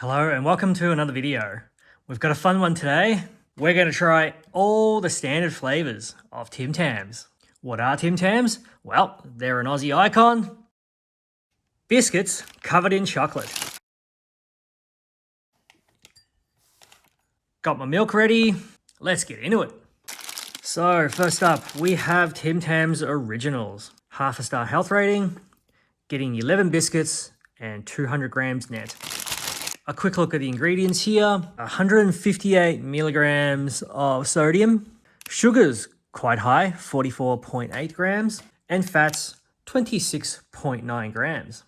Hello and welcome to another video. We've got a fun one today. We're going to try all the standard flavours of Tim Tams. What are Tim Tams? Well, they're an Aussie icon. Biscuits covered in chocolate. Got my milk ready. Let's get into it. So first up, we have Tim Tams Originals. Half a star health rating, getting 11 biscuits and 200 grams net. A quick look at the ingredients here. 158 milligrams of sodium. Sugars quite high, 44.8 grams. And fats, 26.9 grams.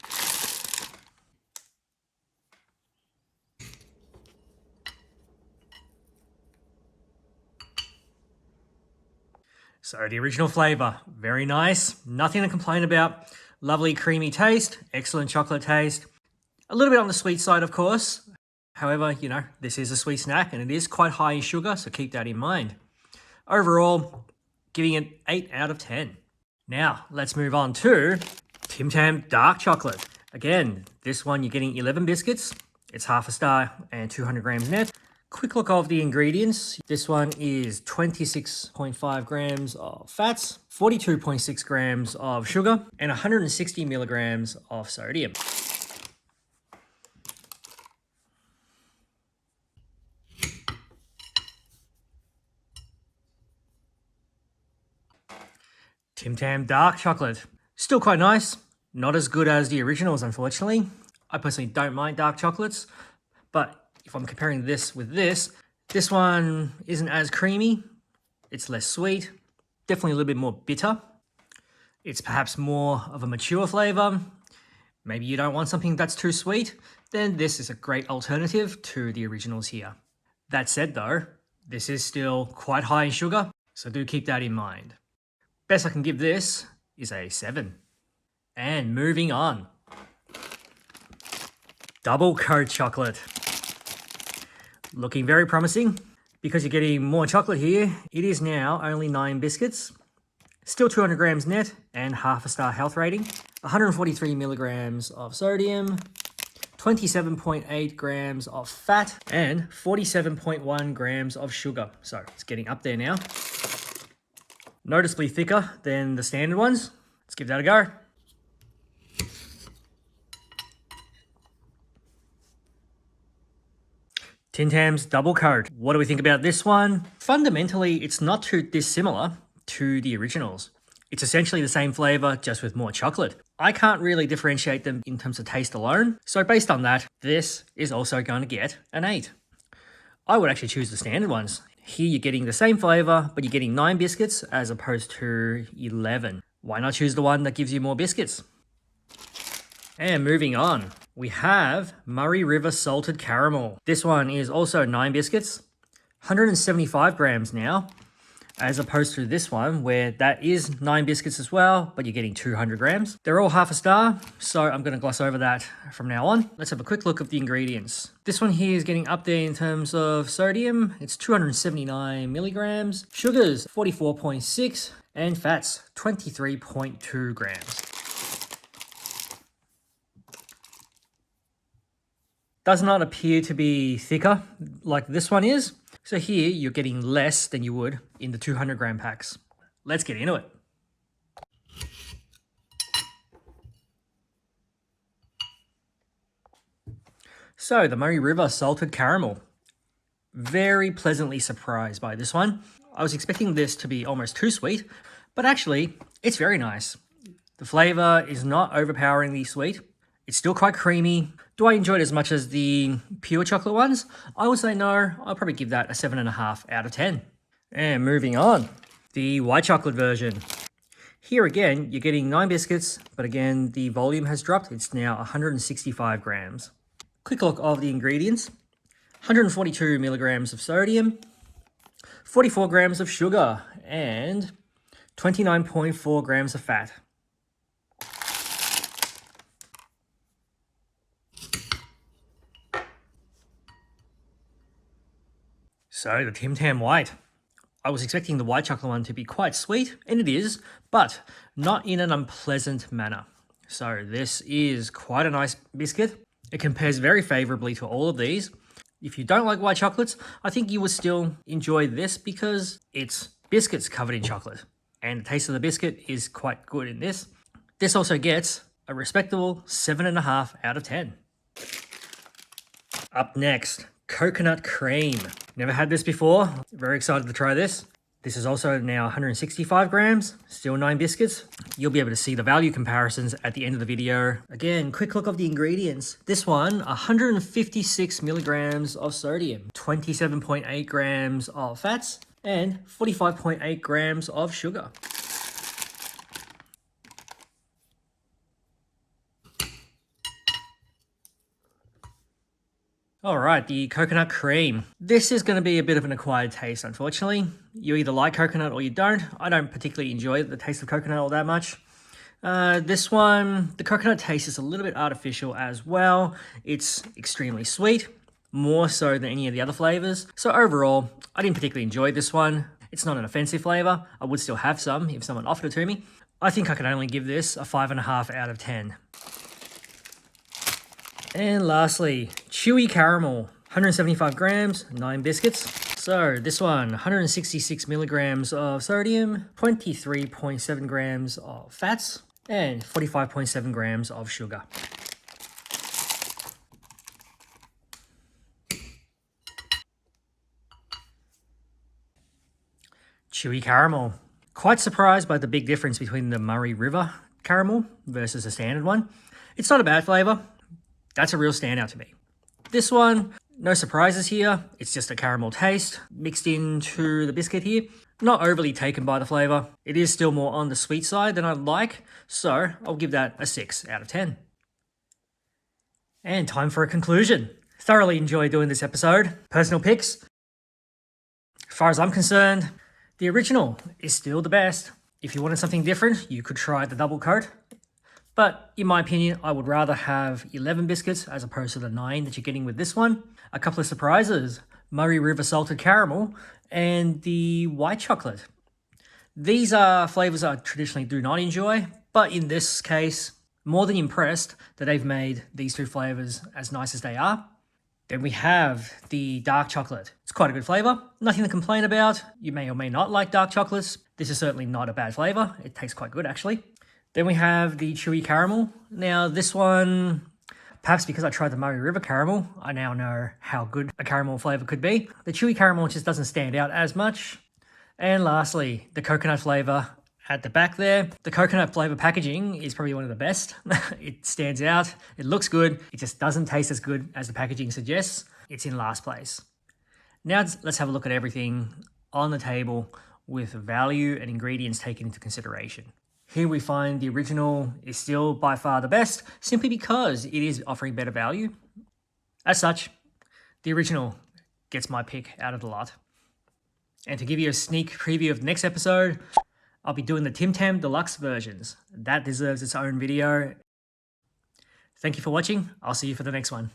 So the original flavour, very nice. Nothing to complain about. Lovely creamy taste, excellent chocolate taste. A little bit on the sweet side, of course. However, you know, this is a sweet snack and it is quite high in sugar, so keep that in mind. Overall, giving it 8 out of 10. Now, let's move on to Tim Tam Dark Chocolate. Again, this one you're getting 11 biscuits. It's half a star and 200 grams net. Quick look of the ingredients. This one is 26.5 grams of fats, 42.6 grams of sugar, and 160 milligrams of sodium. Tim Tam Dark Chocolate. Still quite nice. Not as good as the originals, unfortunately. I personally don't mind dark chocolates, but if I'm comparing this with this one isn't as creamy. It's less sweet. Definitely a little bit more bitter. It's perhaps more of a mature flavour. Maybe you don't want something that's too sweet. Then this is a great alternative to the originals here. That said though, this is still quite high in sugar, so do keep that in mind. Best I can give this is a 7. And moving on. Double coat chocolate. Looking very promising. Because you're getting more chocolate here, it is now only 9 biscuits. Still 200 grams net and half a star health rating. 143 milligrams of sodium. 27.8 grams of fat and 47.1 grams of sugar. So it's getting up there now. Noticeably thicker than the standard ones. Let's give that a go. Tim Tams Double Coat. What do we think about this one? Fundamentally, it's not too dissimilar to the originals. It's essentially the same flavour, just with more chocolate. I can't really differentiate them in terms of taste alone. So based on that, this is also going to get an 8. I would actually choose the standard ones. Here you're getting the same flavour, but you're getting 9 biscuits as opposed to 11. Why not choose the one that gives you more biscuits? And moving on, we have Murray River Salted Caramel. This one is also 9 biscuits, 175 grams now, as opposed to this one where that is 9 biscuits as well, but you're getting 200 grams. They're all half a star, so I'm going to gloss over that from now on. Let's have a quick look at the ingredients. This one here is getting up there in terms of sodium. It's 279 milligrams, sugars 44.6, and fats 23.2 grams. Does not appear to be thicker like this one is. So here you're getting less than you would in the 200 gram packs. Let's get into it. So the Murray River Salted Caramel. Very pleasantly surprised by this one. I was expecting this to be almost too sweet, but actually it's very nice. The flavour is not overpoweringly sweet. It's still quite creamy. Do I enjoy it as much as the pure chocolate ones? I would say no. I'll probably give that a 7.5 out of 10. And moving on, the white chocolate version. Here again, you're getting 9 biscuits, but again, the volume has dropped. It's now 165 grams. Quick look of the ingredients. 142 milligrams of sodium, 44 grams of sugar, and 29.4 grams of fat. So the Tim Tam White. I was expecting the white chocolate one to be quite sweet, and it is, but not in an unpleasant manner. So this is quite a nice biscuit. It compares very favorably to all of these. If you don't like white chocolates, I think you would still enjoy this because it's biscuits covered in chocolate. And the taste of the biscuit is quite good in this. This also gets a respectable 7.5 out of 10. Up next, coconut cream. Never had this before. Very excited to try this. This is also now 165 grams, still 9 biscuits. You'll be able to see the value comparisons at the end of the video. Again, quick look of the ingredients. This one, 156 milligrams of sodium, 27.8 grams of fats, and 45.8 grams of sugar. All right, the coconut cream. This is going to be a bit of an acquired taste, unfortunately. You either like coconut or you don't. I don't particularly enjoy the taste of coconut all that much. This one, the coconut taste is a little bit artificial as well. It's extremely sweet, more so than any of the other flavors. So overall, I didn't particularly enjoy this one. It's not an offensive flavor. I would still have some if someone offered it to me. I think I could only give this a 5.5 out of 10. And lastly, chewy caramel, 175 grams, 9 biscuits. So this one, 166 milligrams of sodium, 23.7 grams of fats, and 45.7 grams of sugar. Chewy caramel. Quite surprised by the big difference between the Murray River caramel versus the standard one. It's not a bad flavor. That's a real standout to me. This one, no surprises here. It's just a caramel taste mixed into the biscuit here. Not overly taken by the flavor. It is still more on the sweet side than I'd like, so I'll give that a 6 out of 10. And time for a conclusion. Thoroughly enjoyed doing this episode. Personal picks. As far as I'm concerned, the original is still the best. If you wanted something different, you could try the double coat. But in my opinion, I would rather have 11 biscuits as opposed to the 9 that you're getting with this one. A couple of surprises, Murray River salted caramel and the white chocolate. These are flavors I traditionally do not enjoy, but in this case, more than impressed that they've made these two flavors as nice as they are. Then we have the dark chocolate. It's quite a good flavor, nothing to complain about. You may or may not like dark chocolates. This is certainly not a bad flavor. It tastes quite good actually. Then we have the chewy caramel. Now this one, perhaps because I tried the Murray River caramel, I now know how good a caramel flavor could be. The chewy caramel just doesn't stand out as much. And lastly, the coconut flavor at the back there. The coconut flavor packaging is probably one of the best. It stands out, it looks good, it just doesn't taste as good as the packaging suggests. It's in last place. Now let's have a look at everything on the table with value and ingredients taken into consideration. Here we find the original is still by far the best, simply because it is offering better value. As such, the original gets my pick out of the lot. And to give you a sneak preview of the next episode, I'll be doing the Tim Tam Deluxe versions. That deserves its own video. Thank you for watching. I'll see you for the next one.